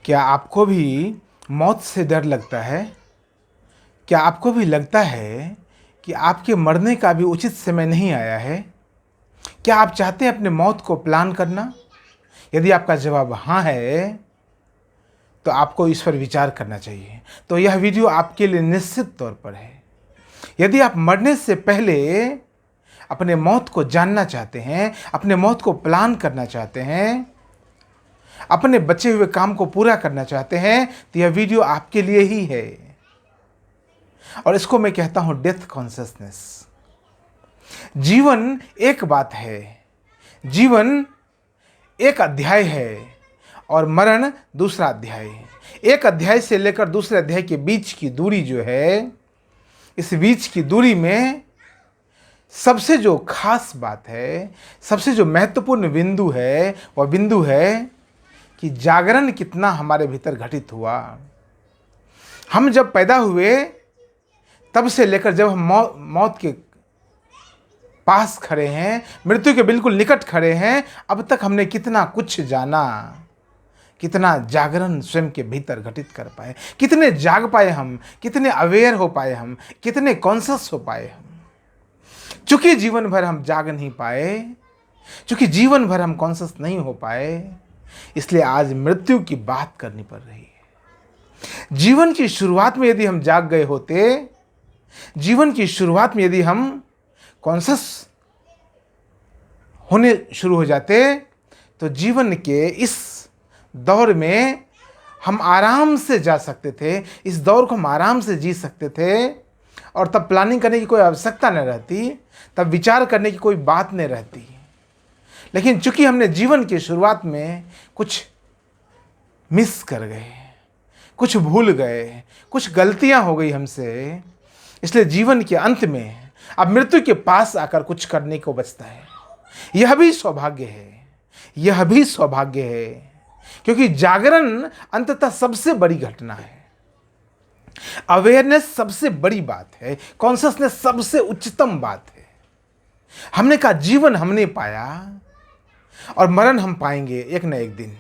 क्या आपको भी मौत से डर लगता है? क्या आपको भी लगता है कि आपके मरने का भी उचित समय नहीं आया है? क्या आप चाहते हैं अपने मौत को प्लान करना? यदि आपका जवाब हाँ है, तो आपको इस पर विचार करना चाहिए। तो यह वीडियो आपके लिए निश्चित तौर पर है। यदि आप मरने से पहले अपने मौत को जानना चाहते हैं, अपने मौत को प्लान करना चाहते हैं, अपने बचे हुए काम को पूरा करना चाहते हैं, तो यह वीडियो आपके लिए ही है। और इसको मैं कहता हूं डेथ कॉन्शियसनेस। जीवन एक बात है, जीवन एक अध्याय है और मरण दूसरा अध्याय है। एक अध्याय से लेकर दूसरे अध्याय के बीच की दूरी जो है, इस बीच की दूरी में सबसे जो खास बात है, सबसे जो महत्वपूर्ण बिंदु है, वह बिंदु है कि जागरण कितना हमारे भीतर घटित हुआ। हम जब पैदा हुए तब से लेकर जब हम मौत के पास खड़े हैं, मृत्यु के बिल्कुल निकट खड़े हैं, अब तक हमने कितना कुछ जाना, कितना जागरण स्वयं के भीतर घटित कर पाए, कितने जाग पाए हम, कितने अवेयर हो पाए हम, कितने कॉन्शियस हो पाए हम। चूंकि जीवन भर हम जाग नहीं पाए, चूंकि जीवन भर हम कॉन्शियस नहीं हो पाए, इसलिए आज मृत्यु की बात करनी पड़ रही है। जीवन की शुरुआत में यदि हम जाग गए होते, जीवन की शुरुआत में यदि हम कॉन्शियस होने शुरू हो जाते, तो जीवन के इस दौर में हम आराम से जा सकते थे, इस दौर को हम आराम से जी सकते थे, और तब प्लानिंग करने की कोई आवश्यकता न रहती, तब विचार करने की कोई बात नहीं रहती। लेकिन चूंकि हमने जीवन की शुरुआत में कुछ मिस कर गए, कुछ भूल गए, कुछ गलतियां हो गई हमसे, इसलिए जीवन के अंत में अब मृत्यु के पास आकर कुछ करने को बचता है। यह भी सौभाग्य है, यह भी सौभाग्य है, क्योंकि जागरण अंततः सबसे बड़ी घटना है। अवेयरनेस सबसे बड़ी बात है, कॉन्शियसनेस सबसे उच्चतम बात है। हमने कहा जीवन हमने पाया और मरण हम पाएंगे एक न एक दिन।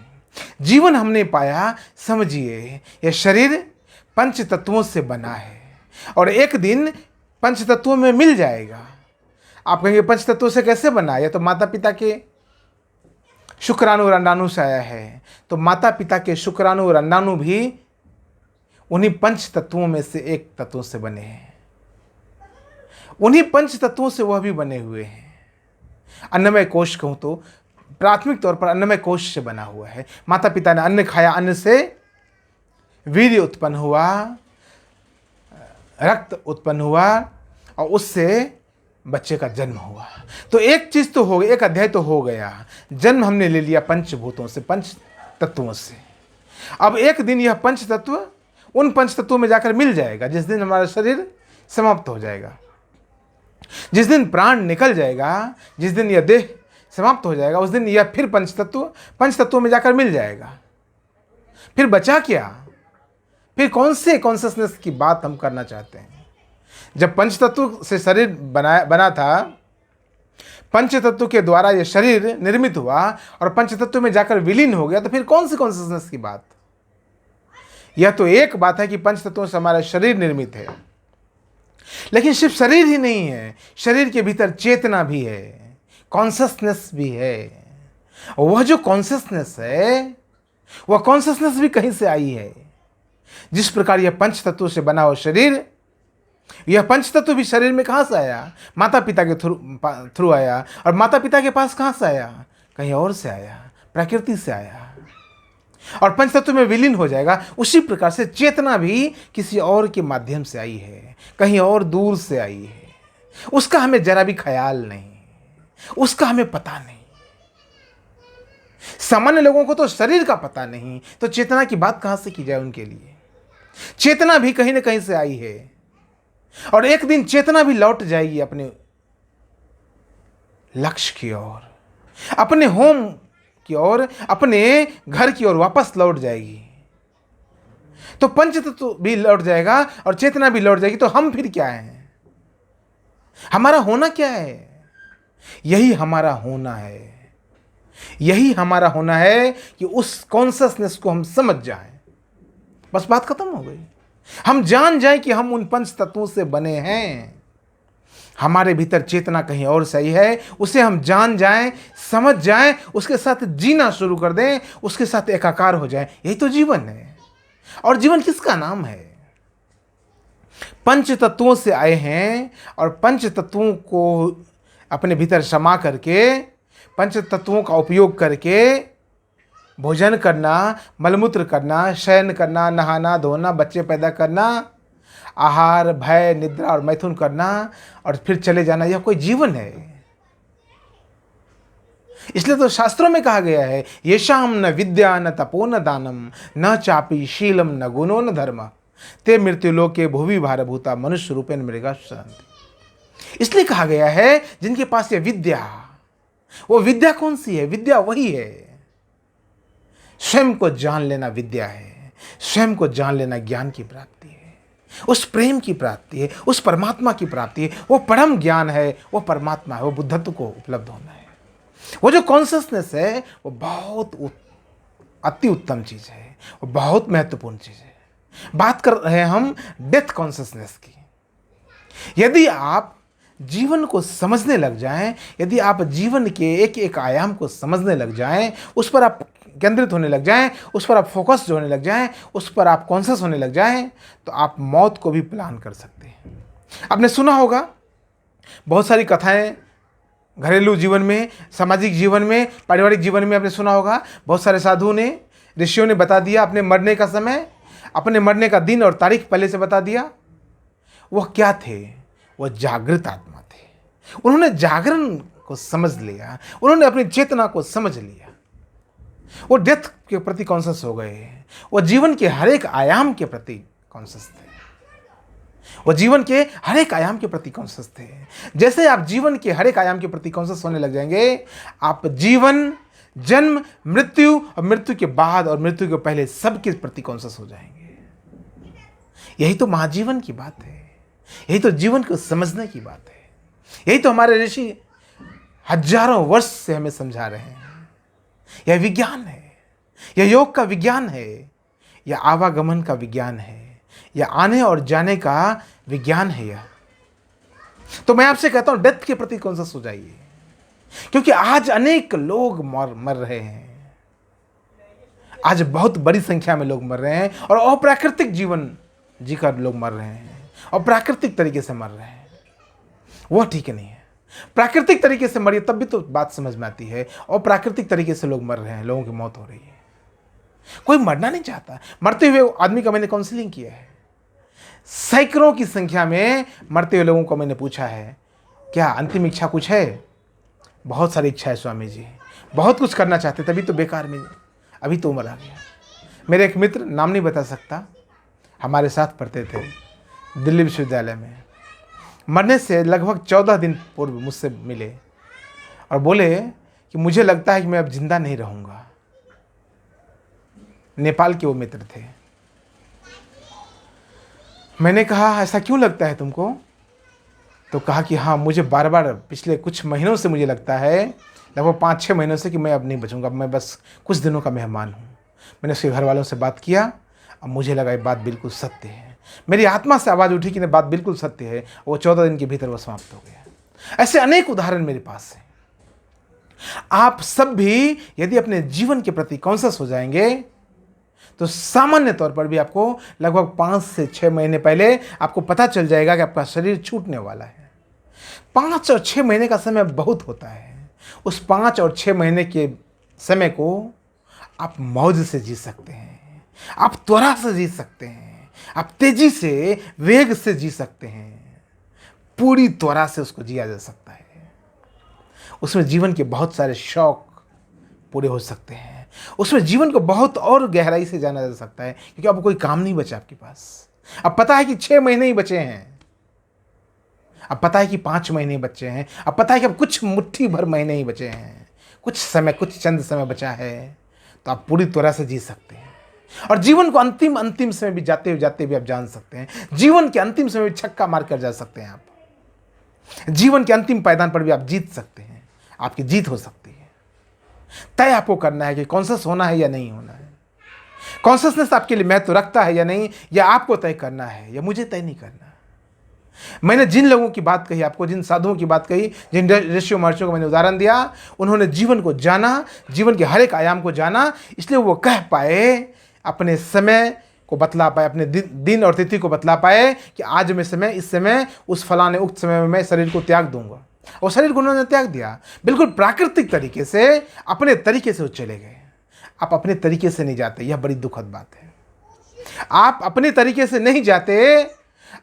जीवन हमने पाया, समझिए यह शरीर पंच तत्वों से बना है और एक दिन पंच तत्वों में मिल जाएगा। आप कहेंगे पंच तत्वों से कैसे बना? यह तो माता पिता के शुक्राणु और अंडाणु से आया है। तो माता पिता के शुक्राणु और अंडाणु भी उन्हीं पंच तत्वों में से एक तत्वों से बने हैं। उन्हीं पंच तत्वों से वह भी बने हुए हैं। अन्नमय कोश कहूं तो प्राथमिक तौर पर अन्नमय कोश से बना हुआ है। माता पिता ने अन्न खाया, अन्न से वीर्य उत्पन्न हुआ, रक्त उत्पन्न हुआ और उससे बच्चे का जन्म हुआ। तो एक चीज तो हो गई, एक अध्याय तो हो गया। जन्म हमने ले लिया पंचभूतों से, पंच तत्वों से। अब एक दिन यह पंच तत्व उन पंच तत्वों में जाकर मिल जाएगा जिस दिन हमारा शरीर समाप्त हो जाएगा, जिस दिन प्राण निकल जाएगा, जिस दिन यह देह समाप्त हो जाएगा, उस दिन यह फिर पंच तत्वों में जाकर मिल जाएगा। फिर बचा क्या? फिर कौन से कॉन्शियसनेस की बात हम करना चाहते हैं? जब पंच तत्व से शरीर बना था, पंच तत्व के द्वारा यह शरीर निर्मित हुआ और पंच तत्व में जाकर विलीन हो गया, तो फिर कौन सी कॉन्शियसनेस की बात? यह तो एक बात है कि पंच तत्वों से हमारा शरीर निर्मित है, लेकिन सिर्फ शरीर ही नहीं है, शरीर के भीतर चेतना भी है, कॉन्शियसनेस भी है। और वह जो कॉन्शियसनेस है, वह कॉन्शियसनेस भी कहीं से आई है। जिस प्रकार यह पंच तत्वों से बना हुआ शरीर, यह पंच तत्व भी शरीर में कहां से आया? माता पिता के थ्रू आया। और माता पिता के पास कहां से आया? कहीं और से आया, प्रकृति से आया और पंच तत्व में विलीन हो जाएगा। उसी प्रकार से चेतना भी किसी और के माध्यम से आई है, कहीं और दूर से आई है। उसका हमें जरा भी ख्याल नहीं, उसका हमें पता नहीं। सामान्य लोगों को तो शरीर का पता नहीं, तो चेतना की बात कहां से की जाए उनके लिए? चेतना भी कहीं ना कहीं से आई है और एक दिन चेतना भी लौट जाएगी अपने लक्ष्य की ओर, अपने होम की ओर, अपने घर की ओर वापस लौट जाएगी। तो पंचतत्व भी लौट जाएगा और चेतना भी लौट जाएगी। तो हम फिर क्या हैं? हमारा होना क्या है? यही हमारा होना है। यही हमारा होना है कि उस कॉन्शसनेस को हम समझ जाएं, बस बात खत्म हो गई। हम जान जाएं कि हम उन पंच तत्वों से बने हैं, हमारे भीतर चेतना कहीं और सही है, उसे हम जान जाएं, समझ जाएं, उसके साथ जीना शुरू कर दें, उसके साथ एकाकार हो जाएं। यही तो जीवन है। और जीवन किसका नाम है? पंच तत्वों से आए हैं और पंच तत्वों को अपने भीतर समा करके, पंच तत्वों का उपयोग करके भोजन करना, मलमूत्र करना, शयन करना, नहाना धोना, बच्चे पैदा करना, आहार, भय, निद्रा और मैथुन करना और फिर चले जाना, यह कोई जीवन है? इसलिए तो शास्त्रों में कहा गया है, येषाम न विद्या न तपो न दानम न चापी शीलम न गुणो न धर्म ते मृत्युलोके भुवि भारभूता मनुष्य रूपेण मृगा सन्ति। इसलिए कहा गया है जिनके पास ये विद्या, वो विद्या कौन सी है? विद्या वही है, स्वयं को जान लेना विद्या है। स्वयं को जान लेना ज्ञान की प्राप्ति है, उस प्रेम की प्राप्ति है, उस परमात्मा की प्राप्ति है। वो परम ज्ञान है, वो परमात्मा है, वो बुद्धत्व को उपलब्ध होना है। वो जो कॉन्शसनेस है वो बहुत अति उत्तम चीज है, वो बहुत महत्वपूर्ण चीज है। बात कर रहे हैं हम डेथ कॉन्शसनेस की। यदि आप जीवन को समझने लग जाएं, यदि आप जीवन के एक एक आयाम को समझने लग जाएं, उस पर आप केंद्रित होने लग जाएं, उस पर आप फोकस होने लग जाएं, उस पर आप कॉन्शियस होने लग जाएं, तो आप मौत को भी प्लान कर सकते हैं। आपने सुना होगा बहुत सारी कथाएं, घरेलू जीवन में, सामाजिक जीवन में, पारिवारिक जीवन में आपने सुना होगा। बहुत सारे साधुओं ने, ऋषियों ने बता दिया अपने मरने का समय, अपने मरने का दिन और तारीख पहले से बता दिया। वह क्या थे? वह जागृत आत्मा थे। उन्होंने जागरण को समझ लिया, उन्होंने अपनी चेतना को समझ लिया। वो डेथ के प्रति कॉन्शियस हो गए, वो जीवन के हर एक आयाम के प्रति कॉन्शियस थे, वो जीवन के हर एक आयाम के प्रति कॉन्शियस थे। जैसे आप जीवन के हर एक आयाम के प्रति कॉन्शियस होने लग जाएंगे, आप जीवन, जन्म, मृत्यु और मृत्यु के बाद और मृत्यु के पहले सबके प्रति कॉन्शियस हो जाएंगे। यही तो महाजीवन की बात है, यही तो जीवन को समझने की बात है। यही तो हमारे ऋषि हजारों वर्ष से हमें समझा रहे हैं। यह विज्ञान है, यह योग का विज्ञान है, यह आवागमन का विज्ञान है, यह आने और जाने का विज्ञान है। यह तो मैं आपसे कहता हूं, डेथ के प्रति कॉन्शियस हो जाइए, क्योंकि आज अनेक लोग मर रहे हैं। आज बहुत बड़ी संख्या में लोग मर रहे हैं और अप्राकृतिक जीवन जीकर लोग मर रहे हैं और प्राकृतिक तरीके से मर रहे हैं। वह ठीक नहीं है। प्राकृतिक तरीके से मरिए तब भी तो बात समझ में आती है, और प्राकृतिक तरीके से लोग मर रहे हैं, लोगों की मौत हो रही है। कोई मरना नहीं चाहता। मरते हुए आदमी का मैंने काउंसलिंग किया है, सैकड़ों की संख्या में मरते हुए लोगों को मैंने पूछा है, क्या अंतिम इच्छा कुछ है? बहुत सारी इच्छा है स्वामी जी, बहुत कुछ करना चाहते, तभी तो बेकार में अभी तो उम्र आ गया। मेरे एक मित्र, नाम नहीं बता सकता, हमारे साथ पढ़ते थे दिल्ली विश्वविद्यालय में, मरने से लगभग 14 दिन पूर्व मुझसे मिले और बोले कि मुझे लगता है कि मैं अब जिंदा नहीं रहूँगा। नेपाल के वो मित्र थे। मैंने कहा ऐसा क्यों लगता है तुमको? तो कहा कि हाँ, मुझे बार बार पिछले कुछ महीनों से मुझे लगता है, लगभग 5-6 महीनों से, कि मैं अब नहीं बचूंगा, मैं बस कुछ दिनों का मेहमान हूँ। मैंने उसके घर वालों से बात किया, अब मुझे लगा ये बात बिल्कुल सत्य है। मेरी आत्मा से आवाज़ उठी कि नहीं, बात बिल्कुल सत्य है। वो 14 दिन के भीतर वो समाप्त हो गया। ऐसे अनेक उदाहरण मेरे पास हैं। आप सब भी यदि अपने जीवन के प्रति कॉन्शियस हो जाएंगे तो सामान्य तौर पर भी आपको लगभग 5 से 6 महीने पहले आपको पता चल जाएगा कि आपका शरीर छूटने वाला है। 5 और 6 महीने का समय बहुत होता है। उस 5 और 6 महीने के समय को आप मौज से जी सकते हैं, आप त्वरा से जी सकते हैं, आप तेजी से, वेग से जी सकते हैं। पूरी त्वरा से उसको जिया जा सकता है। उसमें जीवन के बहुत सारे शौक पूरे हो सकते हैं। उसमें जीवन को बहुत और गहराई से जाना जा सकता है, क्योंकि अब कोई काम नहीं बचा आपके पास। अब पता है कि 6 महीने ही बचे हैं, अब पता है कि 5 महीने ही बचे हैं, अब पता है कि अब कुछ मुट्ठी भर महीने ही बचे हैं, कुछ समय, कुछ चंद समय बचा है। तो आप पूरी तरह से जी सकते हैं और जीवन को अंतिम समय भी जाते भी आप जान सकते हैं। जीवन के अंतिम समय भी छक्का मार कर जा सकते हैं आप। जीवन के अंतिम पायदान पर भी आप जीत सकते हैं, आपकी जीत हो सकती है। तय आपको करना है कि कॉन्शियस होना है या नहीं होना है। कॉन्शियसनेस आपके लिए महत्व रखता है या नहीं, या आपको तय करना है, या मुझे तय नहीं करना। मैंने जिन लोगों की बात कही आपको, जिन साधुओं की बात कही, जिन ऋषियों महर्षियों को मैंने उदाहरण दिया, उन्होंने जीवन को जाना, जीवन के हर एक आयाम को जाना, इसलिए वो कह पाए, अपने समय को बतला पाए, अपने दिन और तिथि को बतला पाए कि आज मैं समय, इस समय, उस फलाने उक्त समय में मैं शरीर को त्याग दूंगा। और शरीर को उन्होंने त्याग दिया, बिल्कुल प्राकृतिक तरीके से, अपने तरीके से वो चले गए। आप अपने तरीके से नहीं जाते, यह बड़ी दुखद बात है। आप अपने तरीके से नहीं जाते।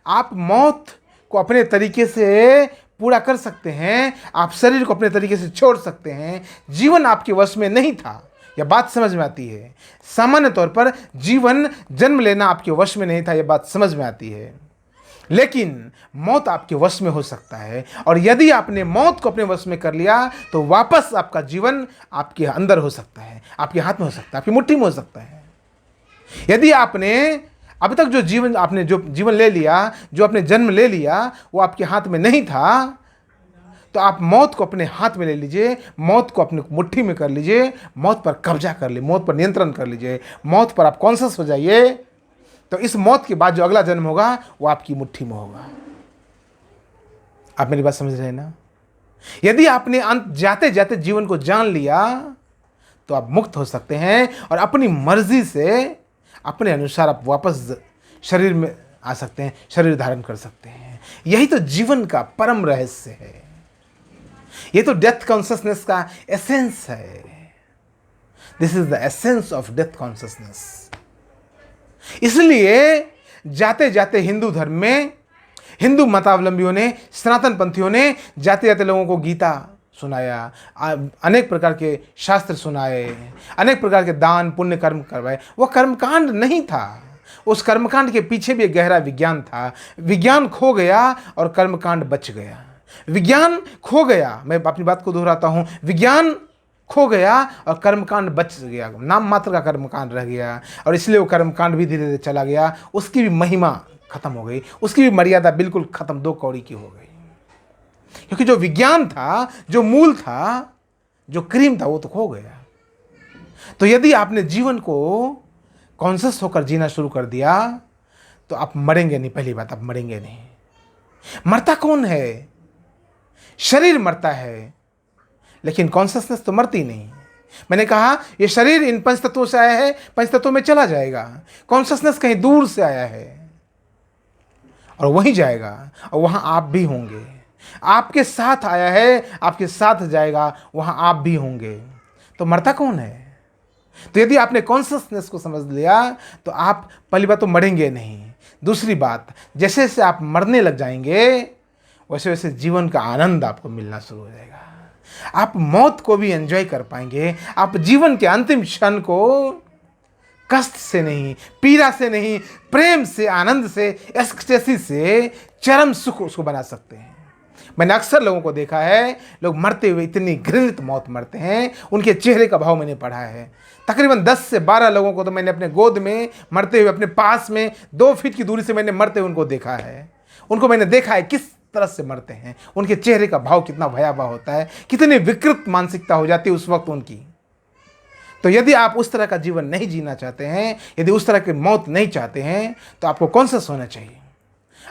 आप मौत को अपने तरीके से पूरा कर सकते हैं, आप शरीर को अपने तरीके से छोड़ सकते हैं। जीवन आपके वश में नहीं था, यह बात समझ में आती है। सामान्य तौर पर जीवन, जन्म लेना आपके वश में नहीं था, यह बात समझ में आती है। लेकिन मौत आपके वश में हो सकता है, और यदि आपने मौत को अपने वश में कर लिया तो वापस आपका जीवन आपके अंदर हो सकता है, आपके हाथ में हो सकता है, आपकी मुट्ठी में हो सकता है। यदि आपने अब तक जो जीवन ले लिया, जो आपने जन्म ले लिया, वो आपके हाथ में नहीं था, तो आप मौत को अपने हाथ में ले लीजिए, मौत को अपने मुट्ठी में कर लीजिए, मौत पर कब्जा कर लीजिए, मौत पर नियंत्रण कर लीजिए, मौत पर आप कॉन्शियस हो जाइए। तो इस मौत के बाद जो अगला जन्म होगा वो आपकी मुट्ठी में होगा। आप मेरी बात समझ रहे हैं ना? यदि आपने अंत जाते जाते जीवन को जान लिया तो आप मुक्त हो सकते हैं, और अपनी मर्जी से, अपने अनुसार आप वापस शरीर में आ सकते हैं, शरीर धारण कर सकते हैं। यही तो जीवन का परम रहस्य है। ये तो डेथ कॉन्शियसनेस का एसेंस है। This is the essence of death consciousness. इसलिए जाते जाते हिंदू धर्म में, हिंदू मतावलंबियों ने, सनातन पंथियों ने जाते जाते लोगों को गीता सुनाया, अनेक प्रकार के शास्त्र सुनाए, अनेक प्रकार के दान पुण्य कर्म करवाए। वह कर्मकांड नहीं था, उस कर्मकांड के पीछे भी एक गहरा विज्ञान था। विज्ञान खो गया और कर्मकांड बच गया। विज्ञान खो गया, मैं अपनी बात को दोहराता हूँ, विज्ञान खो गया और कर्मकांड बच गया, नाम मात्र का कर्मकांड रह गया, और इसलिए वो कर्मकांड भी धीरे धीरे चला गया। उसकी भी महिमा खत्म हो गई, उसकी भी मर्यादा बिल्कुल खत्म, दो कौड़ी की हो गई। क्योंकि जो विज्ञान था, जो मूल था, जो क्रीम था, वो तो खो गया। तो यदि आपने जीवन को कॉन्शियस होकर जीना शुरू कर दिया तो आप मरेंगे नहीं। पहली बात, आप मरेंगे नहीं। मरता कौन है? शरीर मरता है, लेकिन कॉन्शियसनेस तो मरती नहीं। मैंने कहा ये शरीर इन पंच तत्वों से आया है, पंच तत्वों में चला जाएगा। कॉन्शियसनेस कहीं दूर से आया है और वहीं जाएगा, और वहां आप भी होंगे। आपके साथ आया है, आपके साथ जाएगा, वहां आप भी होंगे। तो मरता कौन है? तो यदि आपने कॉन्शियसनेस को समझ लिया तो आप, पहली बात तो मरेंगे नहीं। दूसरी बात, जैसे जैसे आप मरने लग जाएंगे वैसे वैसे जीवन का आनंद आपको मिलना शुरू हो जाएगा। आप मौत को भी एंजॉय कर पाएंगे। आप जीवन के अंतिम क्षण को कष्ट से नहीं, पीड़ा से नहीं, प्रेम से, आनंद से, एक्सटेसी से, चरम सुख उसको बना सकते हैं। मैंने अक्सर लोगों को देखा है, लोग मरते हुए इतनी घृणित मौत मरते हैं, उनके चेहरे का भाव मैंने पढ़ा है। तकरीबन 10 से 12 लोगों को तो मैंने अपने गोद में मरते हुए, अपने पास में 2 फीट की दूरी से मैंने मरते हुए उनको देखा है। उनको मैंने देखा है किस तरह से मरते हैं, उनके चेहरे का भाव कितना भयावह होता है, कितनी विकृत मानसिकता हो जाती है उस वक्त उनकी। तो यदि आप उस तरह का जीवन नहीं जीना चाहते हैं, यदि उस तरह की मौत नहीं चाहते हैं, तो आपको कॉन्शियस होना चाहिए,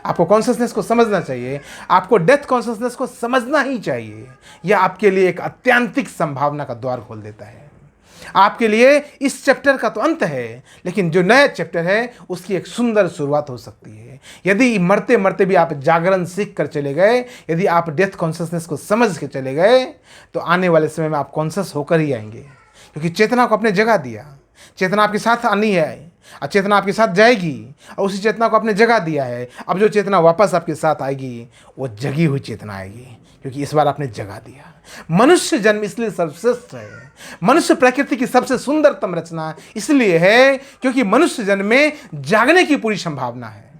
आपको कॉन्शियसनेस को समझना चाहिए, आपको डेथ कॉन्शियसनेस को समझना ही चाहिए। यह आपके लिए एक अत्यंतिक संभावना का द्वार खोल देता है। आपके लिए इस चैप्टर का तो अंत है, लेकिन जो नया चैप्टर है उसकी एक सुंदर शुरुआत हो सकती है। यदि मरते मरते भी आप जागरण सीख कर चले गए, यदि आप डेथ कॉन्शियसनेस को समझ के चले गए, तो आने वाले समय में आप कॉन्शियस होकर ही आएंगे। क्योंकि चेतना को आपने जगह दिया, चेतना आपके साथ आनी है और चेतना आपके साथ जाएगी, और उसी चेतना को आपने जगह दिया है। अब जो चेतना वापस आपके साथ आएगी वो जगी हुई चेतना आएगी, क्योंकि इस बार आपने जगा दिया। मनुष्य जन्म इसलिए सर्वश्रेष्ठ है, मनुष्य प्रकृति की सबसे सुंदरतम रचना इसलिए है क्योंकि मनुष्य जन्म में जागने की पूरी संभावना है,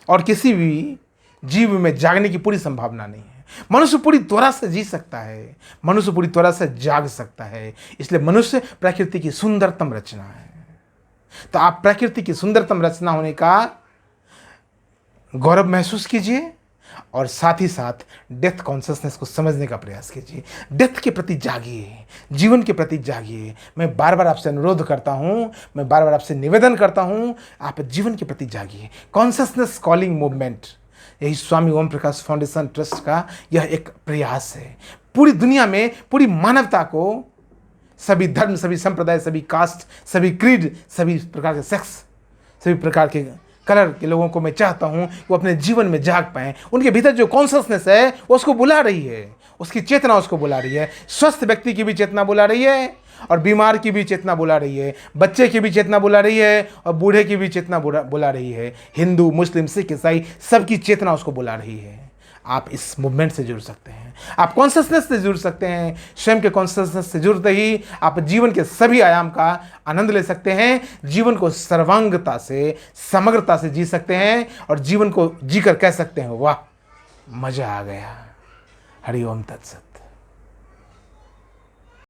और किसी भी जीव में जागने की पूरी संभावना नहीं है। मनुष्य पूरी त्वरा से जी सकता है, मनुष्य पूरी त्वरा से जाग सकता है, इसलिए मनुष्य प्रकृति की सुंदरतम रचना है। तो आप प्रकृति की सुंदरतम रचना होने का गौरव महसूस कीजिए, और साथ ही साथ डेथ कॉन्शियसनेस को समझने का प्रयास कीजिए। डेथ के प्रति जागिए, जीवन के प्रति जागिए। मैं बार बार आपसे अनुरोध करता हूँ, मैं बार बार आपसे निवेदन करता हूँ, आप जीवन के प्रति जागिए। कॉन्शियसनेस कॉलिंग मूवमेंट, यही स्वामी ओम प्रकाश फाउंडेशन ट्रस्ट का यह एक प्रयास है। पूरी दुनिया में पूरी मानवता को, सभी धर्म, सभी संप्रदाय, सभी कास्ट, सभी क्रीड, सभी प्रकार के सेक्स, सभी प्रकार के कलर के लोगों को मैं चाहता हूँ वो अपने जीवन में जाग पाएँ। उनके भीतर जो कॉन्शियसनेस है वो उसको बुला रही है, उसकी चेतना उसको बुला रही है। स्वस्थ व्यक्ति की भी चेतना बुला रही है और बीमार की भी चेतना बुला रही है, बच्चे की भी चेतना बुला रही है और बूढ़े की भी चेतना बुला रही है। हिंदू, मुस्लिम, सिख, ईसाई सबकी चेतना उसको बुला रही है। आप इस मूवमेंट से जुड़ सकते हैं, आप कॉन्शियसनेस से जुड़ सकते हैं। स्वयं के कॉन्शियसनेस से जुड़ते ही आप जीवन के सभी आयाम का आनंद ले सकते हैं, जीवन को सर्वांगता से, समग्रता से जी सकते हैं और जीवन को जीकर कह सकते हैं वाह मजा आ गया। हरि ओम तत्सत।